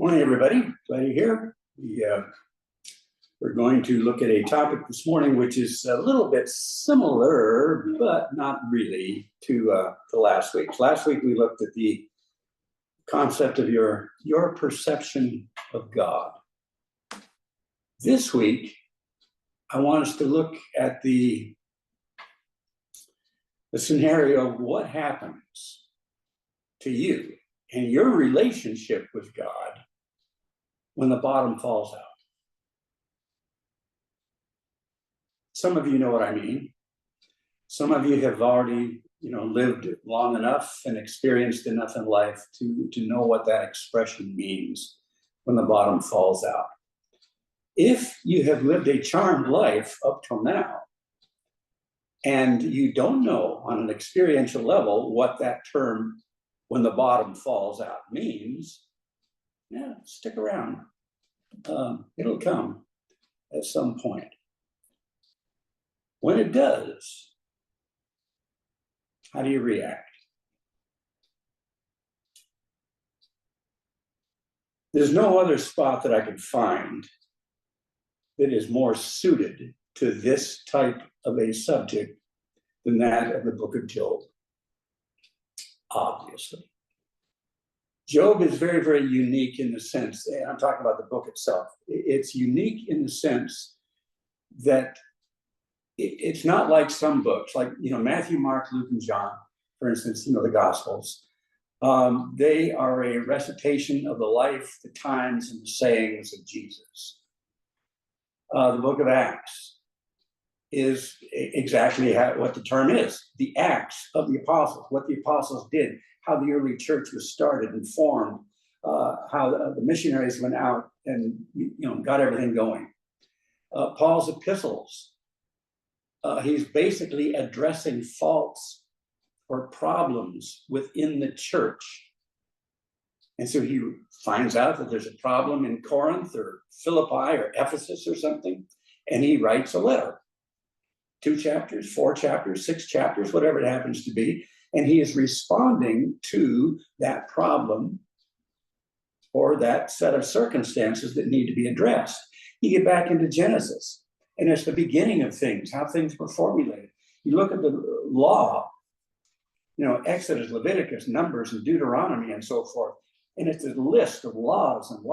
Morning, everybody. Glad you're here. We're going to look at a topic this morning which is a little bit similar, but not really, to last week. Last week we looked at the concept of your perception of God. This week, I want us to look at the scenario of what happens to you and your relationship with God when the bottom falls out. Some of you know what I mean. Some of you have already, lived long enough and experienced enough in life to know what that expression means when the bottom falls out. If you have lived a charmed life up till now, and you don't know on an experiential level what that term, when the bottom falls out, means, stick around. It'll come at some point. When it does, how do you react? There's no other spot that I could find that is more suited to this type of a subject than that of the book of Job. Obviously. Job is very, very unique in the sense, and I'm talking about the book itself. It's unique in the sense that it's not like some books, like, Matthew, Mark, Luke, and John, for instance, the Gospels. They are a recitation of the life, the times, and the sayings of Jesus. The book of Acts is exactly what the term is, the Acts of the Apostles, what the apostles did, how the early church was started and formed, how the missionaries went out and got everything going. Paul's epistles, he's basically addressing faults or problems within the church. And so he finds out that there's a problem in Corinth or Philippi or Ephesus or something, and he writes a letter. 2 chapters, 4 chapters, 6 chapters, whatever it happens to be. And he is responding to that problem or that set of circumstances that need to be addressed. You get back into Genesis, and it's the beginning of things, how things were formulated. You look at the law, Exodus, Leviticus, Numbers, and Deuteronomy, and so forth. And it's a list of laws and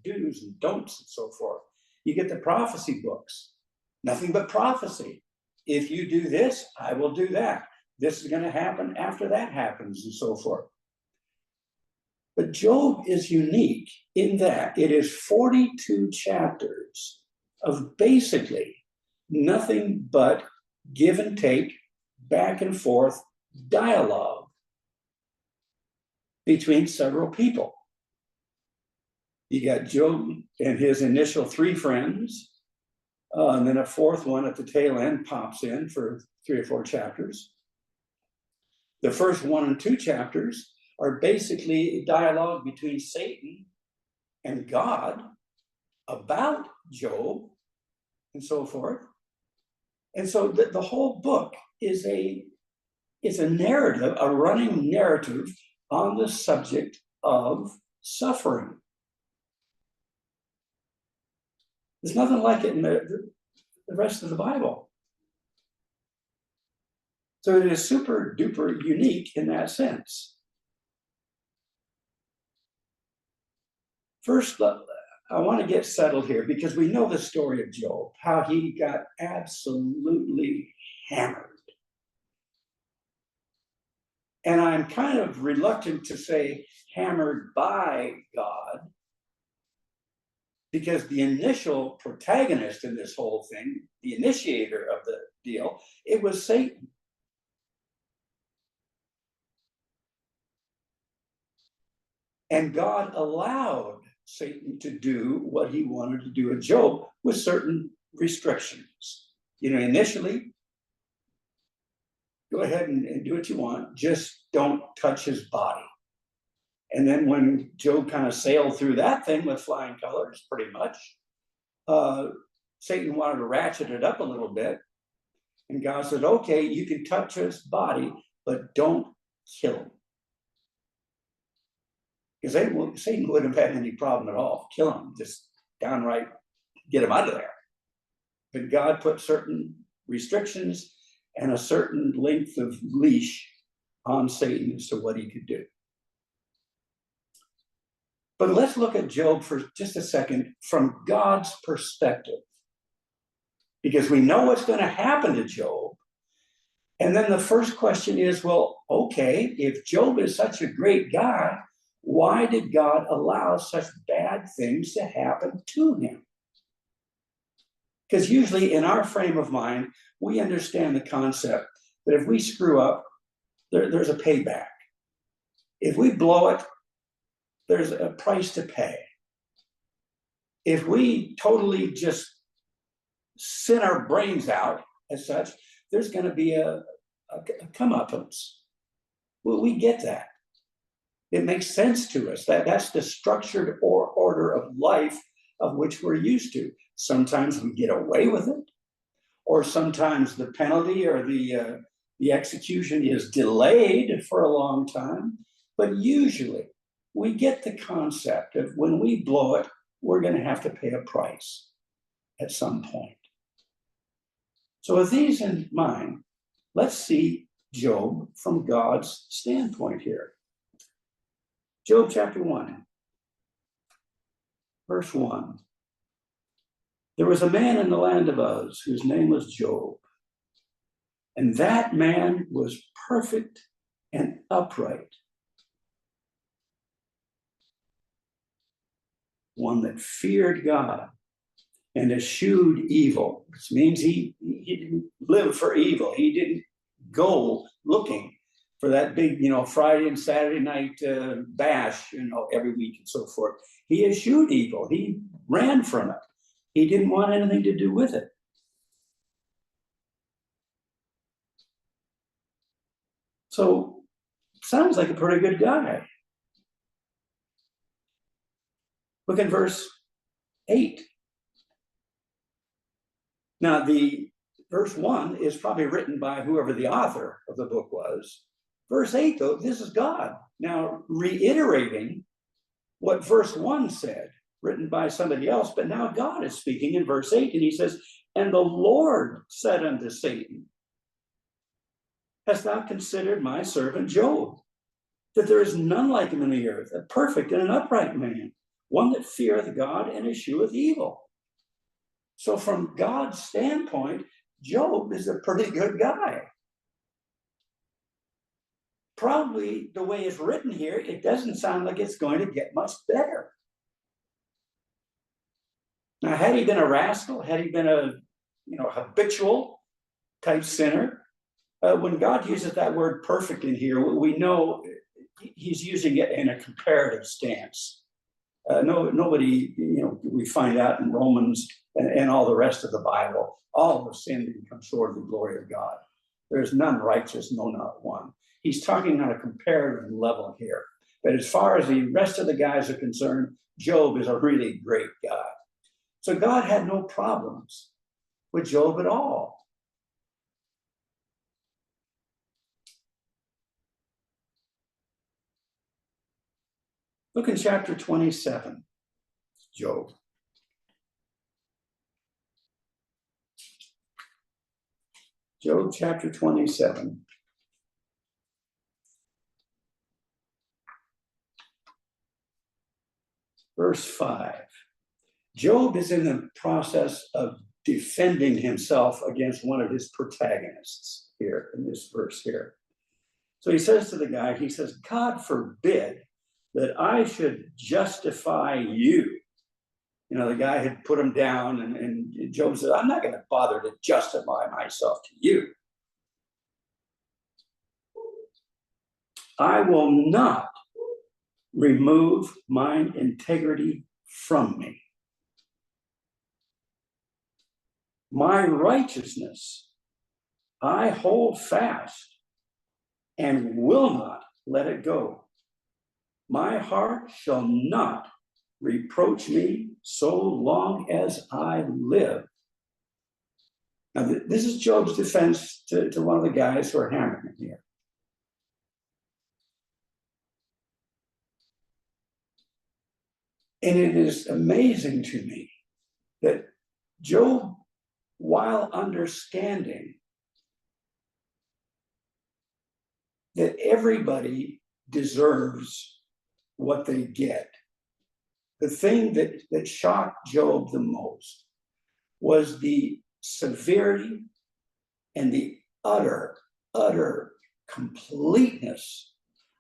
do's and don'ts and so forth. You get the prophecy books, nothing but prophecy. If you do this, I will do that. This is going to happen after that happens, and so forth. But Job is unique in that it is 42 chapters of basically nothing but give and take, back and forth dialogue between several people. You got Job and his initial 3 friends, and then a 4th one at the tail end pops in for 3 or 4 chapters. The first 1 and 2 chapters are basically a dialogue between Satan and God about Job and so forth. And so the whole book is a narrative, a running narrative on the subject of suffering. There's nothing like it in the rest of the Bible. So it is super duper unique in that sense. First, I want to get settled here because we know the story of Job, how he got absolutely hammered. And I'm kind of reluctant to say hammered by God, because the initial protagonist in this whole thing, the initiator of the deal, it was Satan. And God allowed Satan to do what he wanted to do with Job with certain restrictions. Initially, go ahead and do what you want, just don't touch his body. And then when Job kind of sailed through that thing with flying colors, pretty much, Satan wanted to ratchet it up a little bit. And God said, okay, you can touch his body, but don't kill him. Because Satan wouldn't have had any problem at all killing him, just downright get him out of there. But God put certain restrictions and a certain length of leash on Satan as to what he could do. But let's look at Job for just a second from God's perspective, because we know what's going to happen to Job. And then the first question is, well, okay, if Job is such a great guy, why did God allow such bad things to happen to him? Because usually in our frame of mind, we understand the concept that if we screw up, there's a payback. If we blow it, there's a price to pay. If we totally just sin our brains out as such, there's going to be a comeuppance. Well, we get that. It makes sense to us. That's the structured order of life of which we're used to. Sometimes we get away with it, or sometimes the penalty or the execution is delayed for a long time. But usually we get the concept of when we blow it, we're going to have to pay a price at some point. So with these in mind, let's see Job from God's standpoint here. Job chapter 1, verse 1. There was a man in the land of Uz whose name was Job, and that man was perfect and upright, one that feared God and eschewed evil, which means he didn't live for evil. He didn't go looking for that big, Friday and Saturday night bash, every week and so forth. He eschewed evil. He ran from it. He didn't want anything to do with it. So, sounds like a pretty good guy. Look at verse 8. Now, the verse 1 is probably written by whoever the author of the book was. Verse 8, though, this is God. Now, reiterating what verse 1 said, written by somebody else, but now God is speaking in verse 8, and he says, and the Lord said unto Satan, hast thou considered my servant Job, that there is none like him in the earth, a perfect and an upright man, one that feareth God and escheweth evil. So from God's standpoint, Job is a pretty good guy. Probably the way it's written here, it doesn't sound like it's going to get much better. Now, had he been a rascal, had he been a habitual type sinner, when God uses that word perfect in here, we know he's using it in a comparative stance. Nobody, we find out in Romans and all the rest of the Bible, all have sinned and come short of the glory of God. There's none righteous, no, not one. He's talking on a comparative level here. But as far as the rest of the guys are concerned, Job is a really great guy. So God had no problems with Job at all. Look in chapter 27, Job. Job chapter 27. Verse 5. Job is in the process of defending himself against one of his protagonists here in this verse here. So he says to the guy, he says, God forbid that I should justify you. The guy had put him down, and Job said, I'm not going to bother to justify myself to you. I will not remove mine integrity from me. My righteousness I hold fast and will not let it go. My heart shall not reproach me so long as I live. Now, this is Job's defense to one of the guys who are hammering him here. And it is amazing to me that Job, while understanding that everybody deserves what they get, the thing that shocked Job the most was the severity and the utter completeness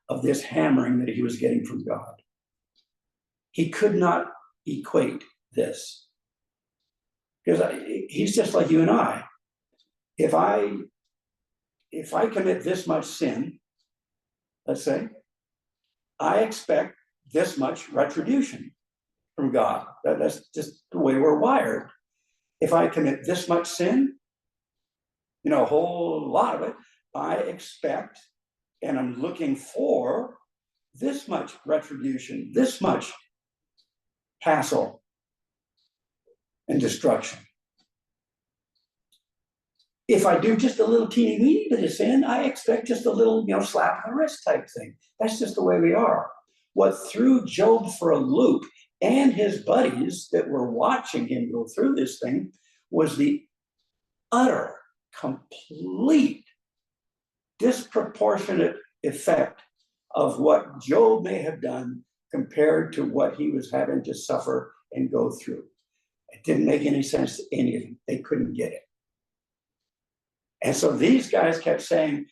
of this hammering that he was getting from God. He could not equate this. Because he's just like you and I. If I commit this much sin, let's say, I expect this much retribution from God. That's just the way we're wired. If I commit this much sin, a whole lot of it, I expect, and I'm looking for this much retribution, this much hassle and destruction. If I do just a little teeny weeny bit of sin, I expect just a little, slap on the wrist type thing. That's just the way we are. What threw Job for a loop, and his buddies that were watching him go through this thing, was the utter, complete, disproportionate effect of what Job may have done compared to what he was having to suffer and go through. It didn't make any sense to any of them. They couldn't get it. And so these guys kept saying,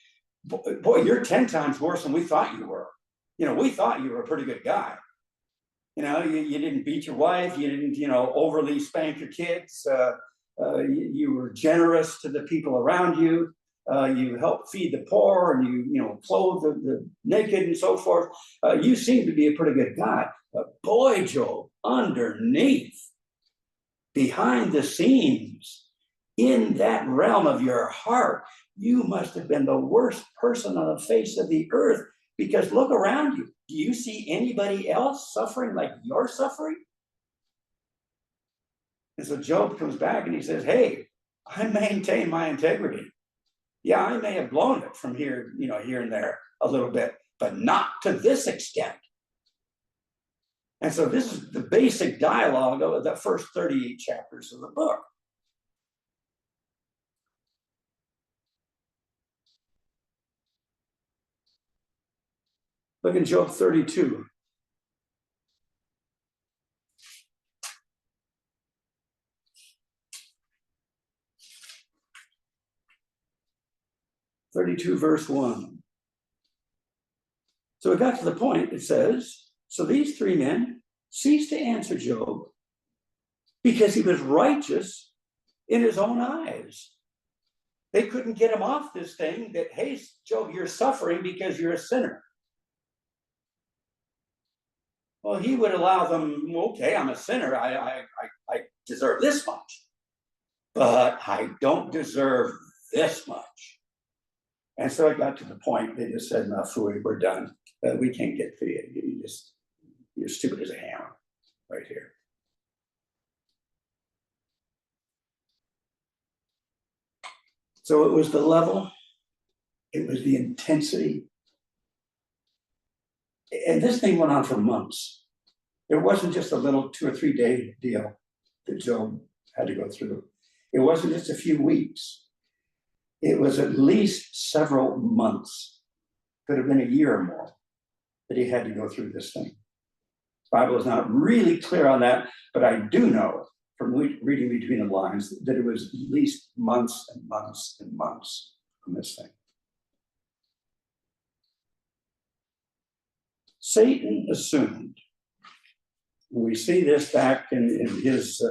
boy, you're 10 times worse than we thought you were. We thought you were a pretty good guy. You didn't beat your wife. You didn't, overly spank your kids. You were generous to the people around you. You helped feed the poor, and you clothed the naked and so forth. You seem to be a pretty good guy. But boy, Job, underneath, behind the scenes, in that realm of your heart, you must have been the worst person on the face of the earth, because look around you. Do you see anybody else suffering like you're suffering? And so Job comes back and he says, hey, I maintain my integrity. Yeah, I may have blown it from here, here and there a little bit, but not to this extent. And so this is the basic dialogue of the first 38 chapters of the book. Look in Job 32. Verse 1. So it got to the point, it says, so these three men ceased to answer Job because he was righteous in his own eyes. They couldn't get him off this thing that, hey, Job, you're suffering because you're a sinner. Well, he would allow them, okay, I'm a sinner. I deserve this much, but I don't deserve this much. And so it got to the point, they just said, no, Fooey, we're done. We can't get to you. You're stupid as a hammer right here. So it was the level, it was the intensity. And this thing went on for months. It wasn't just a little 2 or 3 day deal that Job had to go through. It wasn't just a few weeks. It was at least several months, could have been a year or more, that he had to go through this thing. The Bible is not really clear on that, but I do know from reading between the lines that it was at least months and months and months on this thing. Satan assumed, we see this back in his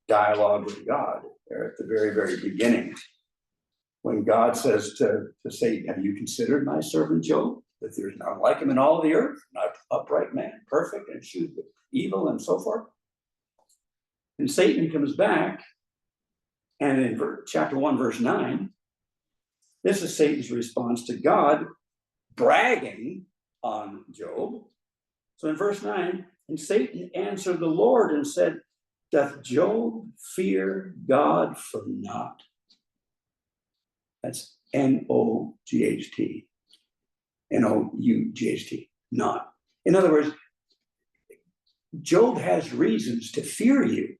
dialogue with God, there at the very, very beginning, when God says to Satan, have you considered my servant Job, that there's none like him in all the earth, not upright man, perfect, and eschewed with evil, and so forth. And Satan comes back, and in chapter 1, verse 9, this is Satan's response to God bragging on Job. So in verse 9, and Satan answered the Lord and said, doth Job fear God for naught? That's N-O-G-H-T. N-O-U-G-H-T, not. In other words, Job has reasons to fear you.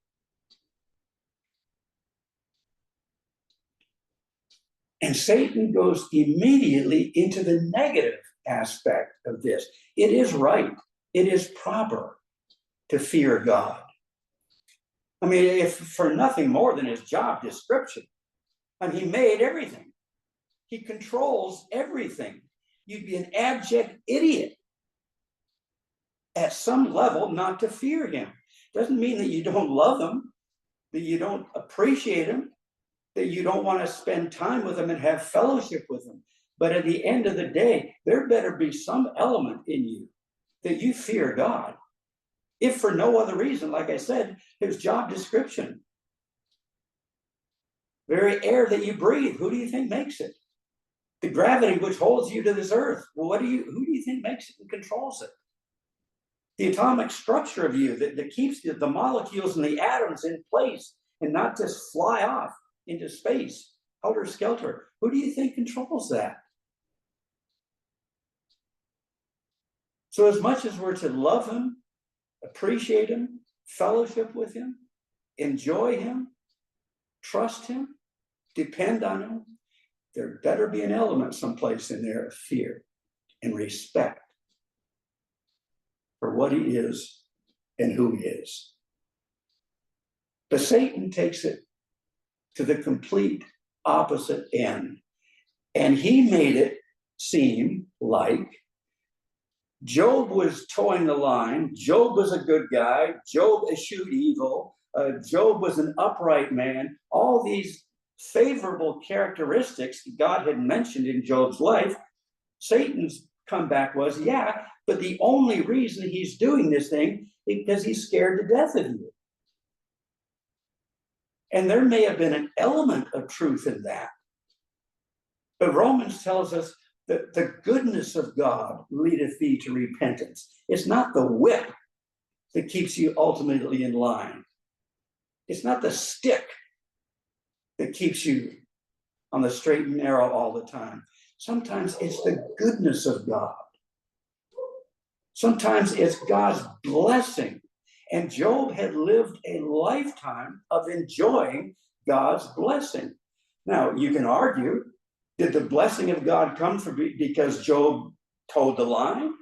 And Satan goes immediately into the negative aspect of this. It is right, it is proper to fear God. I mean, if for nothing more than his job description, and he made everything, he controls everything. You'd be an abject idiot at some level not to fear him. Doesn't mean that you don't love him, that you don't appreciate him, that you don't want to spend time with him and have fellowship with him. But at the end of the day, there better be some element in you that you fear God. If for no other reason, like I said, his job description. Very air that you breathe, who do you think makes it? The gravity which holds you to this earth. Well, who do you think makes it and controls it? The atomic structure of you that keeps the molecules and the atoms in place and not just fly off into space, helter skelter. Who do you think controls that? So as much as we're to love him, appreciate him, fellowship with him, enjoy him, trust him, depend on him, there better be an element someplace in there of fear and respect for what he is and who he is. But Satan takes it to the complete opposite end. And he made it seem like Job was towing the line. Job was a good guy. Job eschewed evil. Job was an upright man. All these favorable characteristics God had mentioned in Job's life. Satan's comeback was, yeah, but the only reason he's doing this thing is because he's scared to death of you. And there may have been an element of truth in that. But Romans tells us that the goodness of God leadeth thee to repentance. It's not the whip that keeps you ultimately in line. It's not the stick that keeps you on the straight and narrow all the time. Sometimes it's the goodness of God. Sometimes it's God's blessing. And Job had lived a lifetime of enjoying God's blessing. Now, you can argue, did the blessing of God come because Job toed the line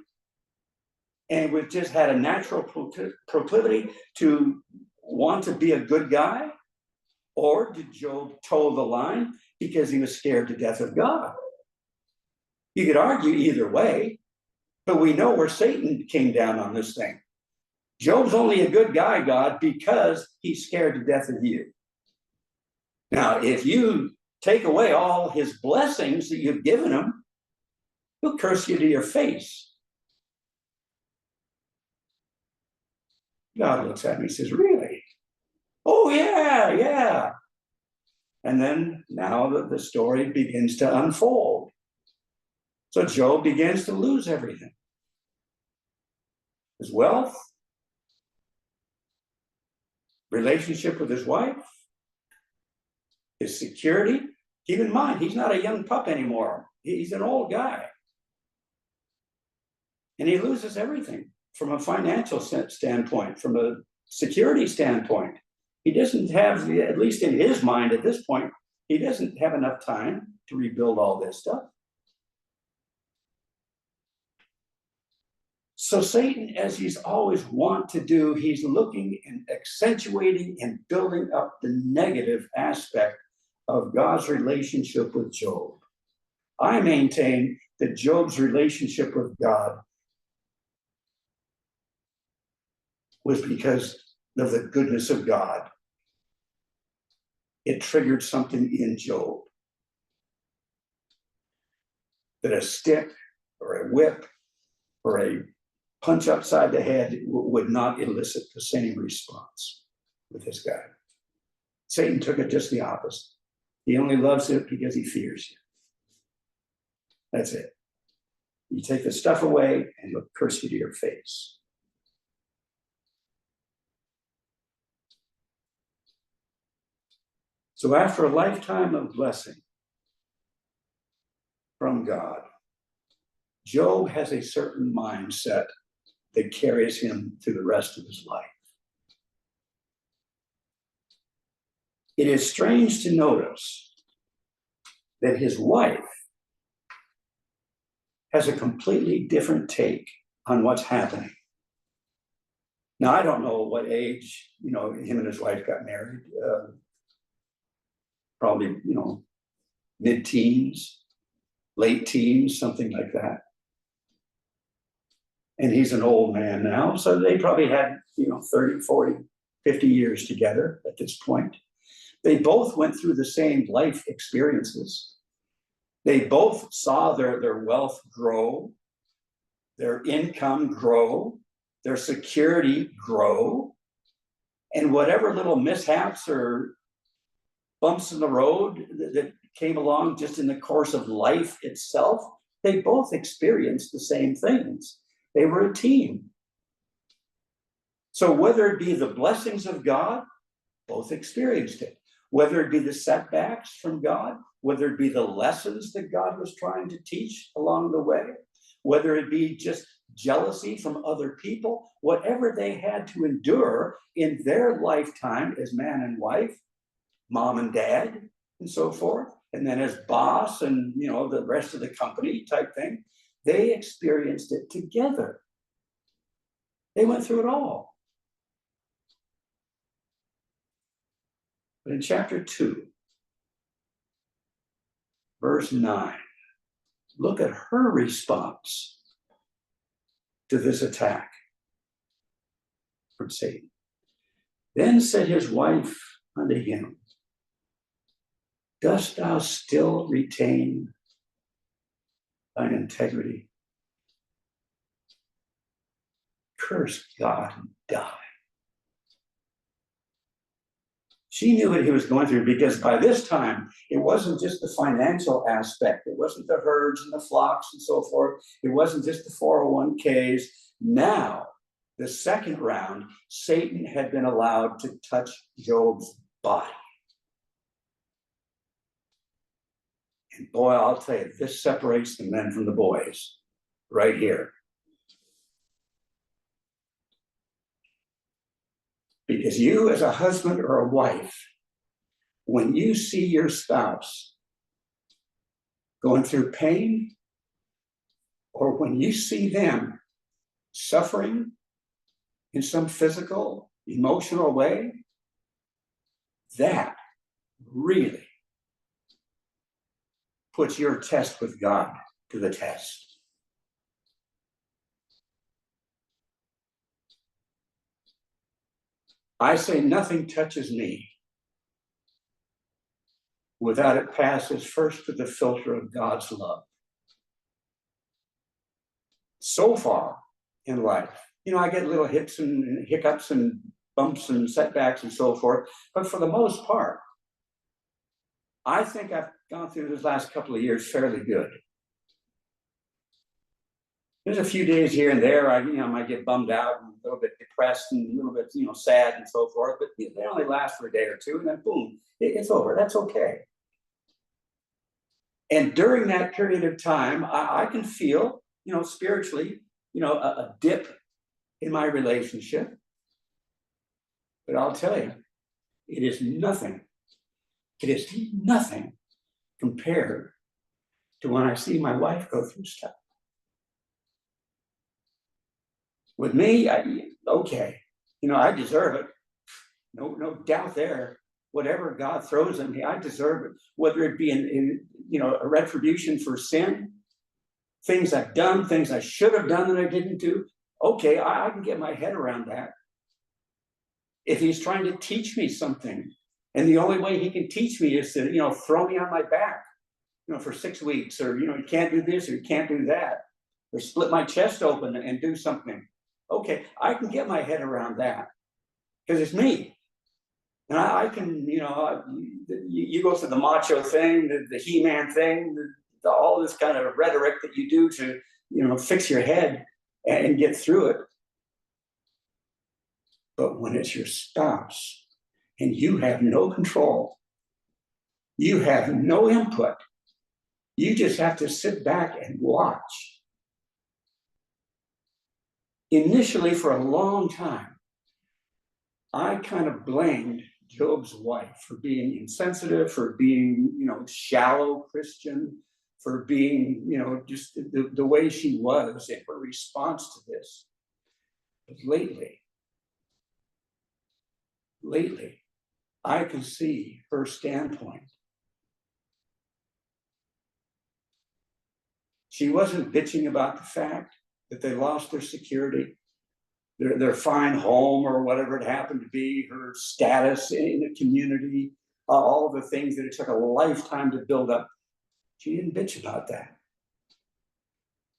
and we just had a natural proclivity to want to be a good guy? Or did Job toe the line because he was scared to death of God? You could argue either way, but we know where Satan came down on this thing. Job's only a good guy, God, because he's scared to death of you. Now, if you take away all his blessings that you've given him, he'll curse you to your face. God looks at me and says, really? Oh, yeah. And then now the story begins to unfold. So Job begins to lose everything. His wealth, relationship with his wife, his security. Keep in mind, he's not a young pup anymore. He's an old guy. And he loses everything from a financial standpoint, from a security standpoint. He doesn't have, at least in his mind at this point, he doesn't have enough time to rebuild all this stuff. So Satan, as he's always want to do, he's looking and accentuating and building up the negative aspect of God's relationship with Job. I maintain that Job's relationship with God was because of the goodness of God. It triggered something in Job that a stick or a whip or a punch upside the head would not elicit the same response with this guy. Satan took it just the opposite. He only loves it because he fears you. That's it. You take the stuff away and he'll curse you to your face. So after a lifetime of blessing from God, Job has a certain mindset that carries him through the rest of his life. It is strange to notice that his wife has a completely different take on what's happening. Now, I don't know what age, him and his wife got married. Probably, mid-teens, late teens, something like that. And he's an old man now, so they probably had, 30, 40, 50 years together at this point. They both went through the same life experiences. They both saw their wealth grow, their income grow, their security grow, and whatever little mishaps or bumps in the road that came along just in the course of life itself, they both experienced the same things. They were a team. So whether it be the blessings of God, both experienced it. Whether it be the setbacks from God, whether it be the lessons that God was trying to teach along the way, whether it be just jealousy from other people, whatever they had to endure in their lifetime as man and wife, mom and dad, and so forth, and then as boss and the rest of the company type thing, they experienced it together. They went through it all. But in chapter 2, verse 9, look at her response to this attack from Satan. Then said his wife unto him, dost thou still retain thine integrity? Curse God and die. She knew what he was going through, because by this time, it wasn't just the financial aspect. It wasn't the herds and the flocks and so forth. It wasn't just the 401ks. Now, the second round, Satan had been allowed to touch Job's body. And boy, I'll tell you, this separates the men from the boys right here. Because you, as a husband or a wife, when you see your spouse going through pain, or when you see them suffering in some physical, emotional way, that really puts your test with God to the test. I say nothing touches me without it passes first through the filter of God's love. So far in life, I get little hits and hiccups and bumps and setbacks and so forth, but for the most part, I think I've gone through this last couple of years fairly good. There's a few days here and there, I might get bummed out and a little bit depressed and a little bit, sad and so forth, but they only last for a day or two, and then boom, it's over. That's okay. And during that period of time, I can feel, spiritually, a dip in my relationship. But I'll tell you, it is nothing. It is nothing compared to when I see my wife go through stuff. With me, okay, I deserve it. No doubt there. Whatever God throws at me, I deserve it. Whether it be in a retribution for sin, things I've done, things I should have done that I didn't do. Okay, I can get my head around that. If he's trying to teach me something, and the only way he can teach me is to, throw me on my back, for 6 weeks, or, you can't do this, or you can't do that, or split my chest open and do something. Okay, I can get my head around that, because it's me. And I can, you go through the macho thing, the He-Man thing, all this kind of rhetoric that you do to, fix your head and get through it. But when it's your spouse and you have no control, you have no input, you just have to sit back and watch. Initially, for a long time, I kind of blamed Job's wife for being insensitive, for being, shallow Christian, for being, just the way she was in her response to this. But lately, I can see her standpoint. She wasn't bitching about the fact that they lost their security, their fine home, or whatever it happened to be, her status in the community, all of the things that it took a lifetime to build up. She didn't bitch about that.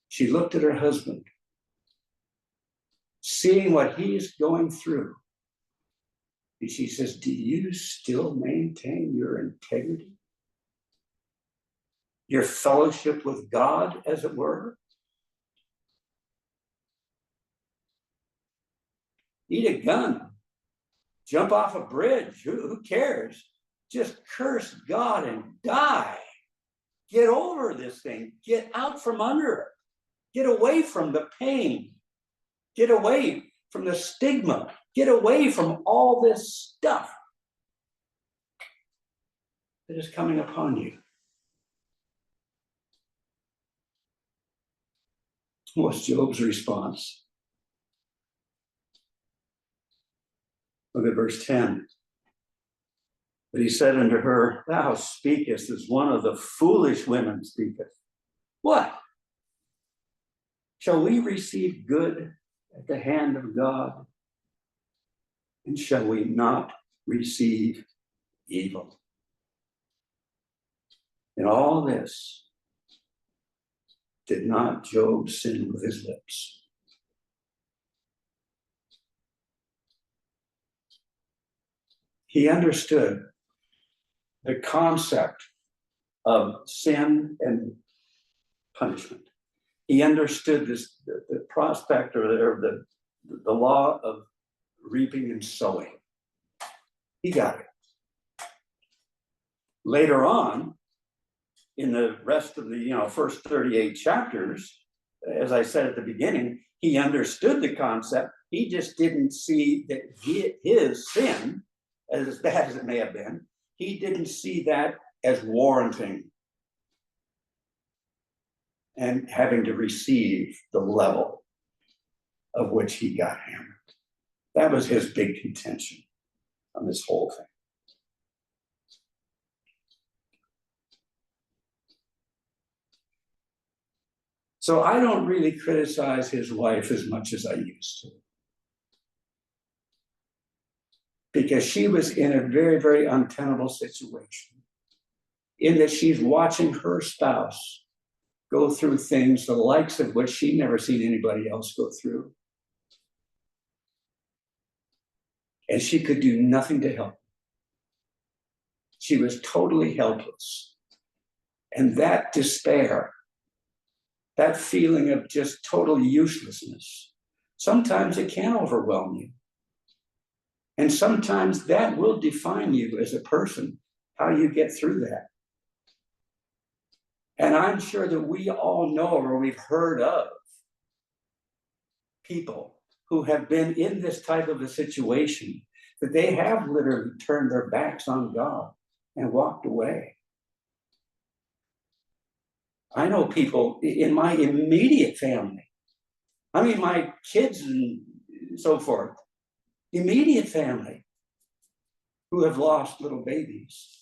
She looked at her husband, seeing what he's going through. And she says, do you still maintain your integrity? Your fellowship with God, as it were? Eat a gun, jump off a bridge, who cares? Just curse God and die. Get over this thing. Get out from under it. Get away from the pain. Get away from the stigma. Get away from all this stuff that is coming upon you. What's Job's response? Look at verse 10. But he said unto her, thou speakest as one of the foolish women speaketh. What? Shall we receive good at the hand of God? And shall we not receive evil? In all this, did not Job sin with his lips? He understood the concept of sin and punishment. He understood this, the prospect or the law of reaping and sowing. He got it. Later on, in the rest of the first 38 chapters, as I said at the beginning, he understood the concept. He just didn't see that his sin, as bad as it may have been, he didn't see that as warranting and having to receive the level of which he got hammered. That was his big contention on this whole thing. So I don't really criticize his wife as much as I used to, because she was in a very, very untenable situation in that she's watching her spouse go through things the likes of which she'd never seen anybody else go through. And she could do nothing to help. She was totally helpless. And that despair, that feeling of just total uselessness, sometimes it can overwhelm you. And sometimes that will define you as a person, how you get through that. And I'm sure that we all know, or we've heard of, people who have been in this type of a situation, that they have literally turned their backs on God and walked away. I know people in my immediate family, I mean, my kids and so forth, immediate family, who have lost little babies.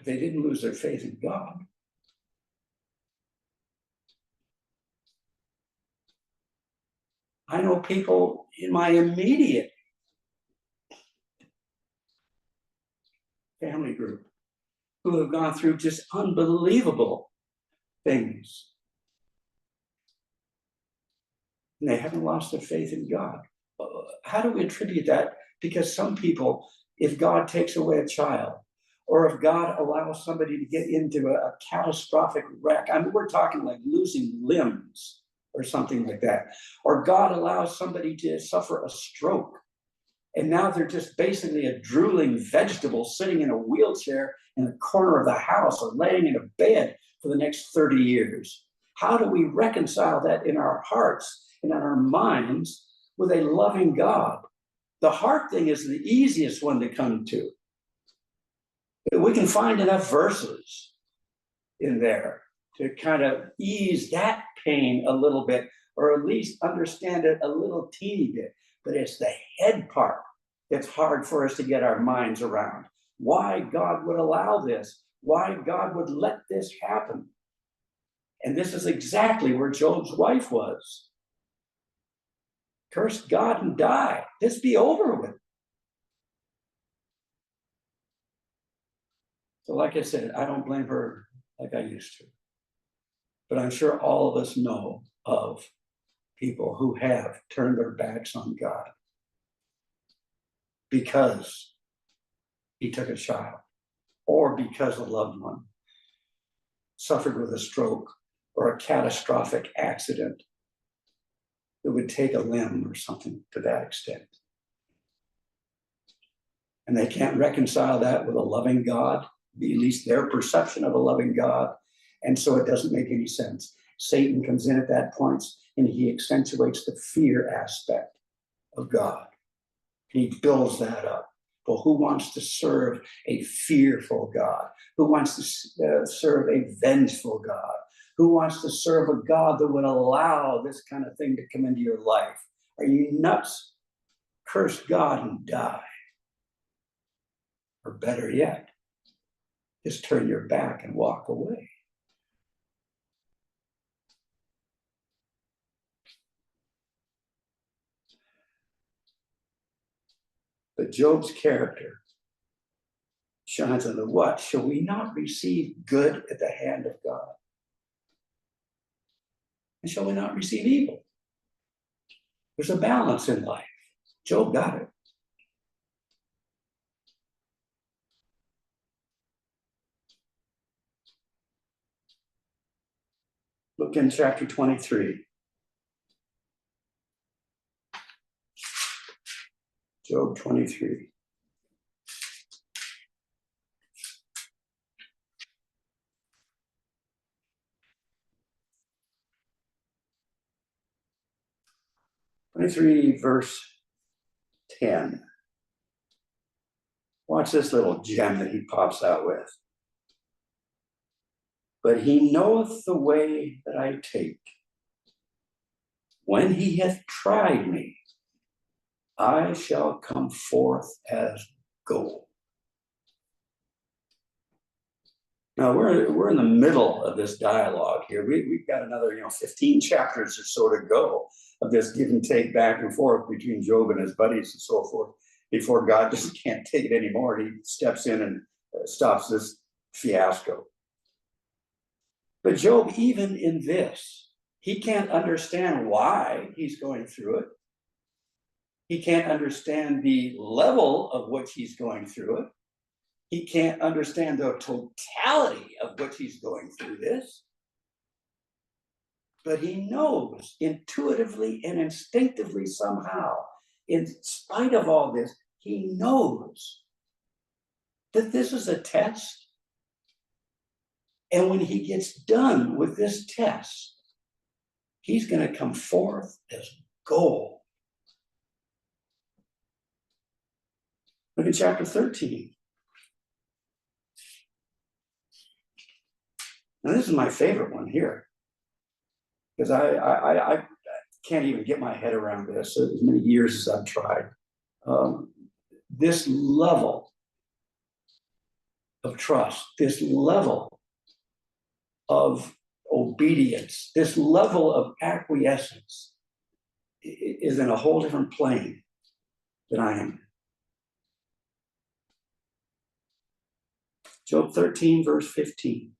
They didn't lose their faith in God. I know people in my immediate family group who have gone through just unbelievable things. And they haven't lost their faith in God. How do we attribute that? Because some people, if God takes away a child, or if God allows somebody to get into a catastrophic wreck, I mean, we're talking like losing limbs or something like that, or God allows somebody to suffer a stroke, And now they're just basically a drooling vegetable sitting in a wheelchair in the corner of the house or laying in a bed for the next 30 years. How do we reconcile that in our hearts and in our minds with a loving God? The heart thing is the easiest one to come to. We can find enough verses in there to kind of ease that pain a little bit, or at least understand it a little teeny bit. But it's the head part that's hard for us to get our minds around. Why God would allow this, why God would let this happen. And this is exactly where Job's wife was. Curse God and die. This be over with. So like I said, I don't blame her like I used to. But I'm sure all of us know of people who have turned their backs on God because he took a child, or because a loved one suffered with a stroke or a catastrophic accident that would take a limb or something to that extent. And they can't reconcile that with a loving God, at least their perception of a loving God. And so it doesn't make any sense. Satan comes in at that point and he accentuates the fear aspect of God. He builds that up. Well, who wants to serve a fearful God? Who wants to serve a vengeful God? Who wants to serve a God that would allow this kind of thing to come into your life? Are you nuts? Curse God and die. Or better yet, just turn your back and walk away. But Job's character shines on the what? Shall we not receive good at the hand of God? And shall we not receive evil? There's a balance in life. Job got it. Look in chapter 23. Job 23. Verse 10. Watch this little gem that he pops out with. But he knoweth the way that I take. When he hath tried me, I shall come forth as gold. Now we're in the middle of this dialogue here. We've got another 15 chapters or so to go of this give and take back and forth between Job and his buddies and so forth before God just can't take it anymore. He steps in and stops this fiasco. But Job, even in this, he can't understand why he's going through it. He can't understand the level of which he's going through it. He can't understand the totality of which he's going through this. But he knows intuitively and instinctively somehow, in spite of all this, he knows that this is a test. And when he gets done with this test, he's going to come forth as gold. Look at chapter 13. Now, this is my favorite one here, because I can't even get my head around this as many years as I've tried. This level of trust, this level of obedience, this level of acquiescence is in a whole different plane than I am. Job 13, verse 15.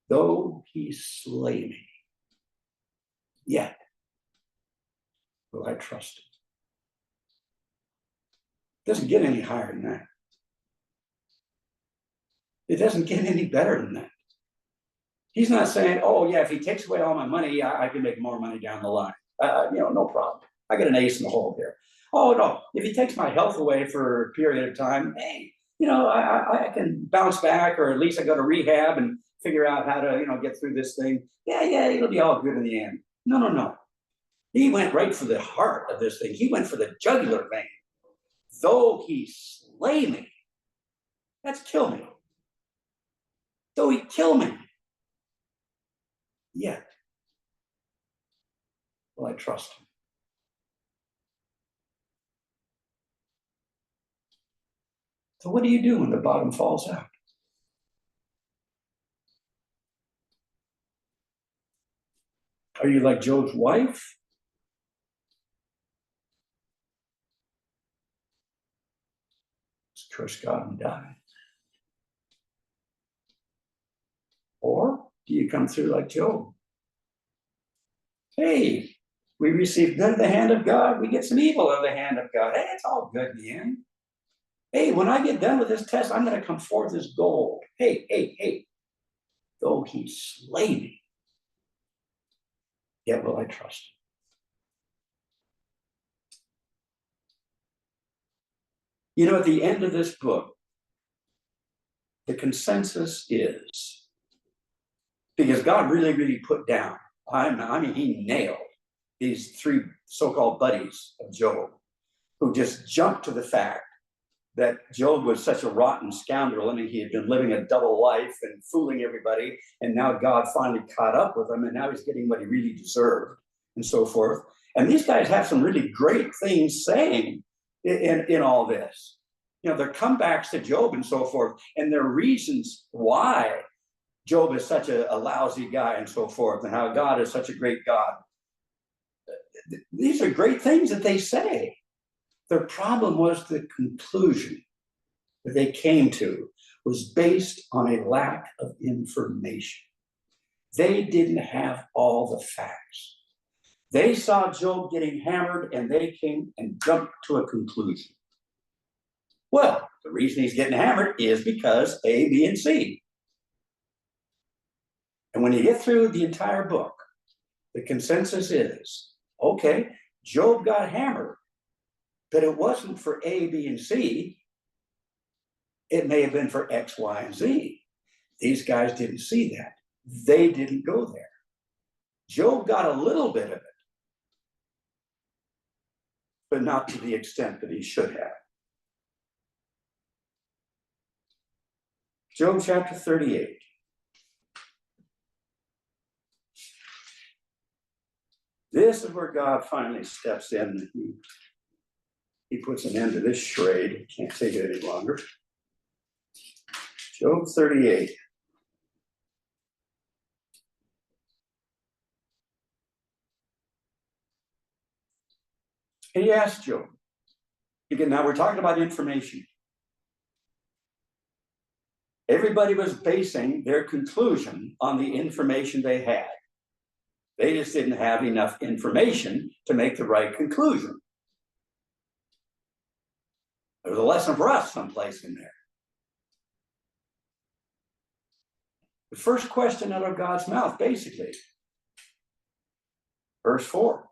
Though he slay me, yet will I trust him. It doesn't get any higher than that. It doesn't get any better than that. He's not saying, oh yeah, if he takes away all my money, I can make more money down the line. No problem. I got an ace in the hole here. Oh no, if he takes my health away for a period of time, hey, I can bounce back, or at least I go to rehab and figure out how to, get through this thing. Yeah, it'll be all good in the end. No, no, no. He went right for the heart of this thing. He went for the jugular vein. Though he slay me, that's kill me. Though he kill me, yet will I trust him. So what do you do when the bottom falls out? Are you like Job's wife? Just curse God and die. Or do you come through like Job? Hey, we receive good at the hand of God, we get some evil at the hand of God. Hey, it's all good in the end. Hey, when I get done with this test, I'm going to come forth as gold. Hey, though he slay me, yet will I trust him. At the end of this book, the consensus is, because God really, really put down, he nailed these three so-called buddies of Job, who just jumped to the fact that Job was such a rotten scoundrel. He had been living a double life and fooling everybody, and now God finally caught up with him, and now he's getting what he really deserved, and so forth. And these guys have some really great things saying in all this. Their comebacks to Job and so forth, and their reasons why Job is such a lousy guy and so forth, and how God is such a great God. These are great things that they say. Their problem was the conclusion that they came to was based on a lack of information. They didn't have all the facts. They saw Job getting hammered, and they came and jumped to a conclusion. Well, the reason he's getting hammered is because A, B, and C. And when you get through the entire book, the consensus is, okay, Job got hammered, but it wasn't for A, B, and C. It may have been for X, Y, and Z. These guys didn't see that. They didn't go there. Job got a little bit of it, but not to the extent that he should have. Job chapter 38. This is where God finally steps in. He puts an end to this charade. He can't take it any longer. Job 38. And he asked Job. Again, now we're talking about information. Everybody was basing their conclusion on the information they had. They just didn't have enough information to make the right conclusion. There's a lesson for us someplace in there. The first question out of God's mouth, basically, verse 4.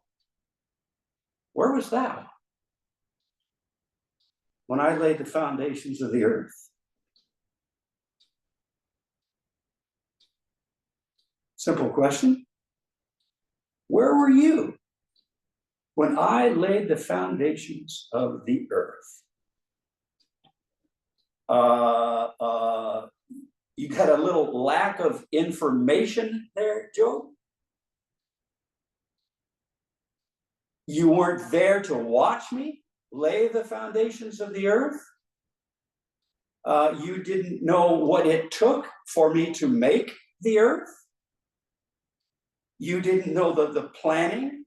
Where was thou when I laid the foundations of the earth? Simple question. Where were you when I laid the foundations of the earth? You got a little lack of information there, Job? You weren't there to watch me lay the foundations of the earth? You didn't know what it took for me to make the earth? You didn't know the planning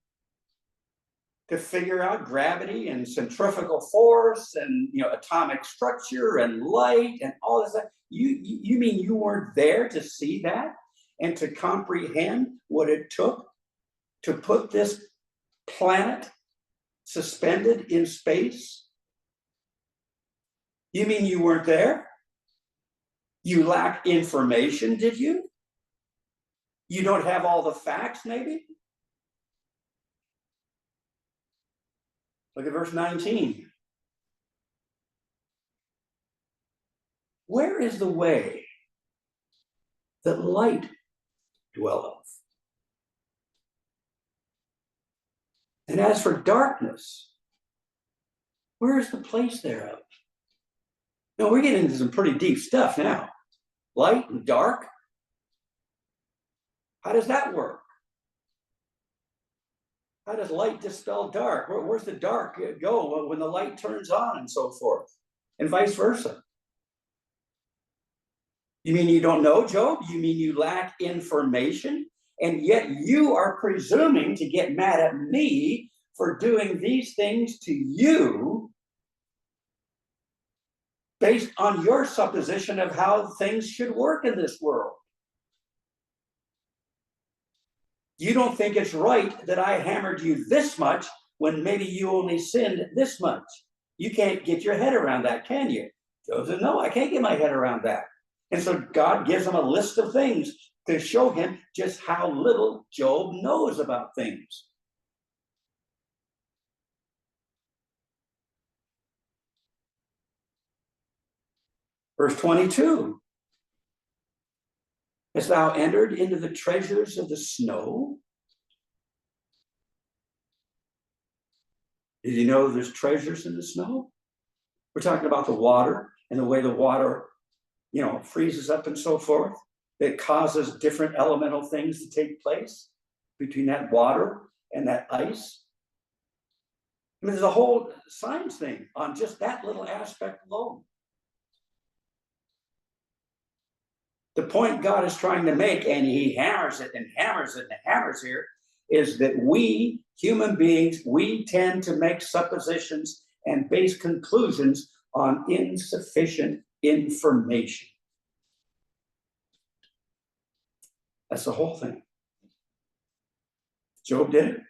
to figure out gravity and centrifugal force and atomic structure and light and all this stuff. You mean you weren't there to see that and to comprehend what it took to put this planet suspended in space? You mean you weren't there? You lack information, did you? You don't have all the facts, maybe? Look at verse 19. Where is the way that light dwelleth? And as for darkness, where is the place thereof? Now we're getting into some pretty deep stuff now. Light and dark. How does that work? How does light dispel dark? Where's the dark go when the light turns on and so forth? And vice versa. You mean you don't know, Job? You mean you lack information? And yet you are presuming to get mad at me for doing these things to you based on your supposition of how things should work in this world. You don't think it's right that I hammered you this much when maybe you only sinned this much. You can't get your head around that, can you? Job says, no, I can't get my head around that. And so God gives him a list of things to show him just how little Job knows about things. Verse 22. Hast thou entered into the treasures of the snow? Did you know there's treasures in the snow? We're talking about the water and the way the water, freezes up and so forth. That causes different elemental things to take place between that water and that ice. I mean, there's a whole science thing on just that little aspect alone. The point God is trying to make, and he hammers it and hammers it and hammers here, is that we, human beings, we tend to make suppositions and base conclusions on insufficient information. That's the whole thing. Job did it.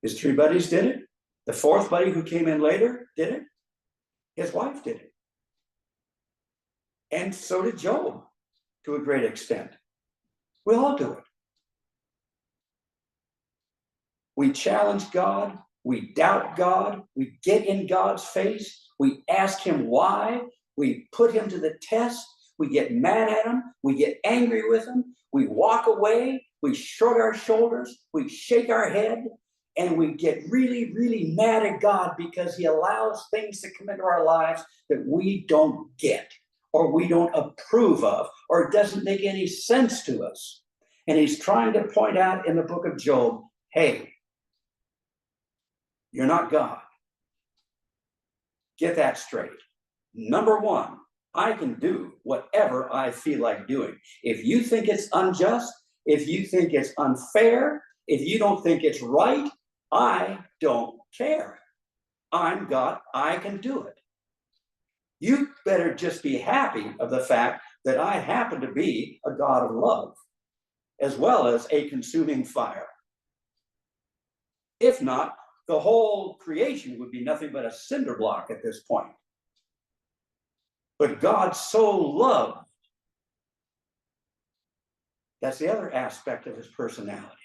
His three buddies did it. The fourth buddy who came in later did it. His wife did it. And so did Job, to a great extent. We all do it. We challenge God. We doubt God. We get in God's face. We ask him why. We put him to the test. We get mad at him. We get angry with him. We walk away. We shrug our shoulders. We shake our head. And we get really, really mad at God because he allows things to come into our lives that we don't get, or we don't approve of, or it doesn't make any sense to us. And he's trying to point out in the book of Job, hey, you're not God. Get that straight. Number one, I can do whatever I feel like doing. If you think it's unjust, if you think it's unfair, if you don't think it's right, I don't care. I'm God. I can do it. You better just be happy of the fact that I happen to be a God of love, as well as a consuming fire. If not, the whole creation would be nothing but a cinder block at this point. But God so loved. That's the other aspect of his personality.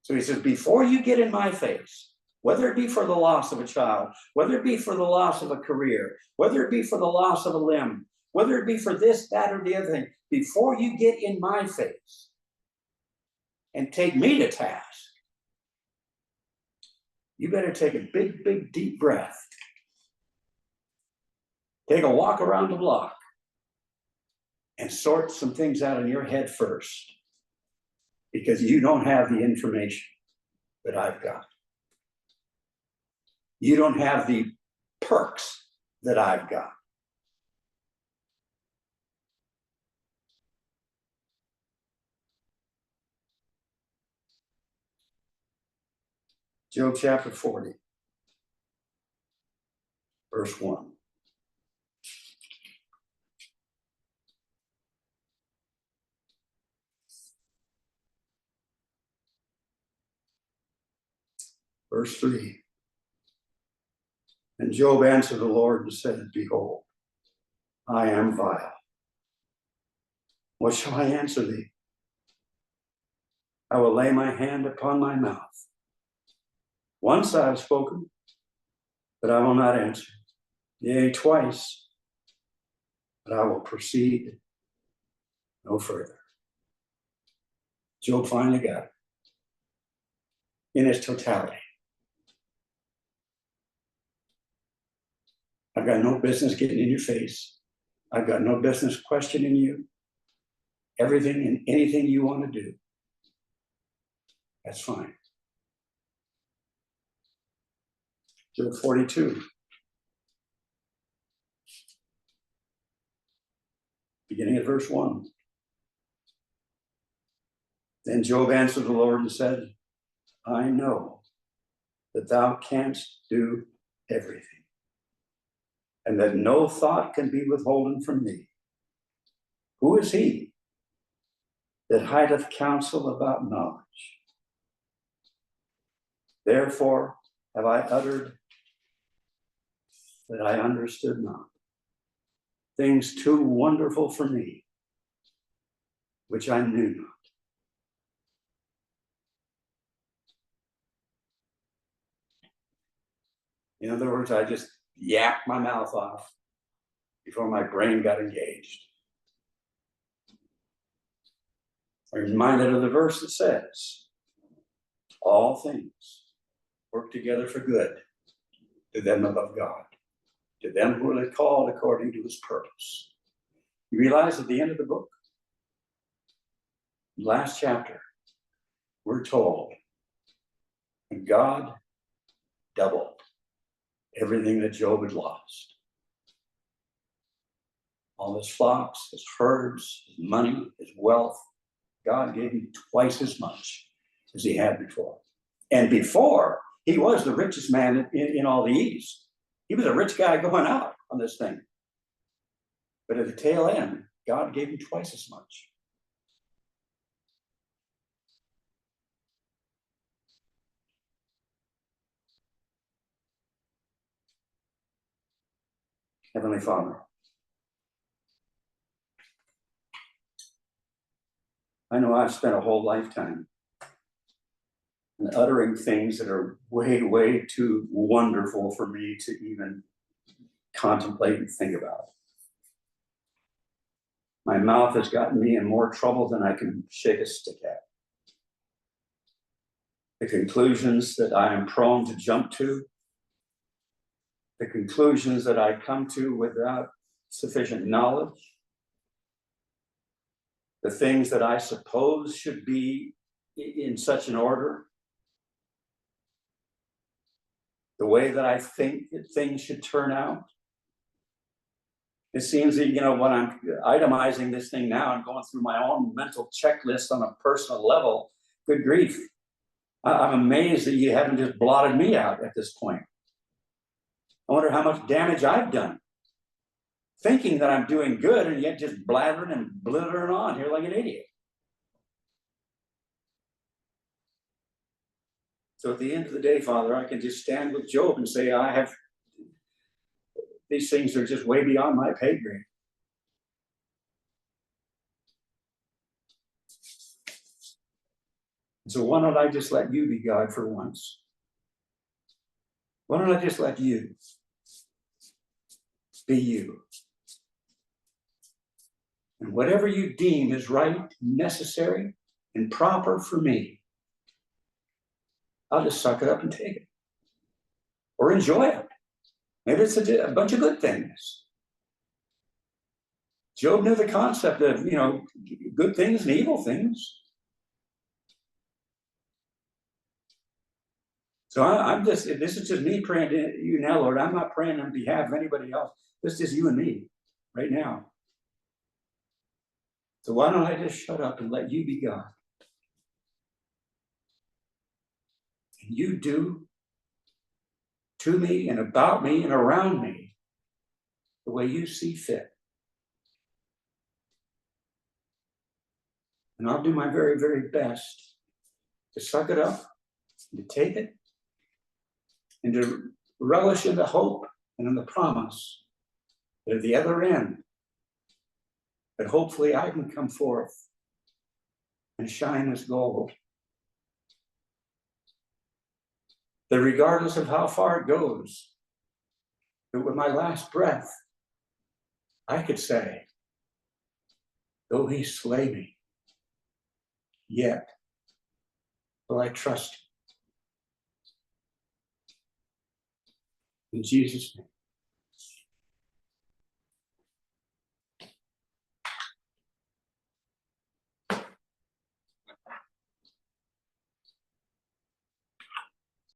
So he says, before you get in my face, whether it be for the loss of a child, whether it be for the loss of a career, whether it be for the loss of a limb, whether it be for this, that, or the other thing, before you get in my face and take me to task, you better take a big, big, deep breath. Take a walk around the block and sort some things out in your head first, because you don't have the information that I've got. You don't have the perks that I've got. Job chapter 40, verse 1. Verse 3. And Job answered the Lord and said, behold, I am vile. What shall I answer thee? I will lay my hand upon my mouth. Once I have spoken, but I will not answer. Yea, twice, but I will proceed no further. Job finally got it in its totality. I've got no business getting in your face. I've got no business questioning you. Everything and anything you want to do, that's fine. Job 42. Beginning at verse 1. Then Job answered the Lord and said, I know that thou canst do everything, and that no thought can be withholden from thee. Who is he that hideth counsel about knowledge? Therefore have I uttered that I understood not, things too wonderful for me, which I knew not. In other words, I just yapped my mouth off before my brain got engaged. I'm reminded of the verse that says, all things work together for good to them that love God, to them who are called according to his purpose. You realize at the end of the book, last chapter, we're told that God doubled everything that Job had lost. All his flocks, his herds, his money, his wealth. God gave him twice as much as he had before. And before, he was the richest man in all the East. He was a rich guy going out on this thing. But at the tail end, God gave him twice as much. Heavenly Father, I know I've spent a whole lifetime uttering things that are way, way too wonderful for me to even contemplate and think about. My mouth has gotten me in more trouble than I can shake a stick at. The conclusions that I am prone to jump to, the conclusions that I come to without sufficient knowledge, the things that I suppose should be in such an order, the way that I think that things should turn out. It seems that, when I'm itemizing this thing now and going through my own mental checklist on a personal level, good grief. I'm amazed that you haven't just blotted me out at this point. I wonder how much damage I've done, thinking that I'm doing good and yet just blathering and blithering on here like an idiot. So at the end of the day, Father, I can just stand with Job and say, these things are just way beyond my pay grade. So why don't I just let you be God for once? Why don't I just let you be you? And whatever you deem is right, necessary, and proper for me, I'll just suck it up and take it. Or enjoy it. Maybe it's a bunch of good things. Job knew the concept of, good things and evil things. So this is just me praying to you now, Lord. I'm not praying on behalf of anybody else. This is you and me right now. So why don't I just shut up and let you be God? And you do to me and about me and around me the way you see fit. And I'll do my very, very best to suck it up, and to take it, and to relish in the hope and in the promise that at the other end, that hopefully I can come forth and shine as gold. that regardless of how far it goes, that with my last breath, I could say, though he slay me, yet will I trust him. In Jesus' name.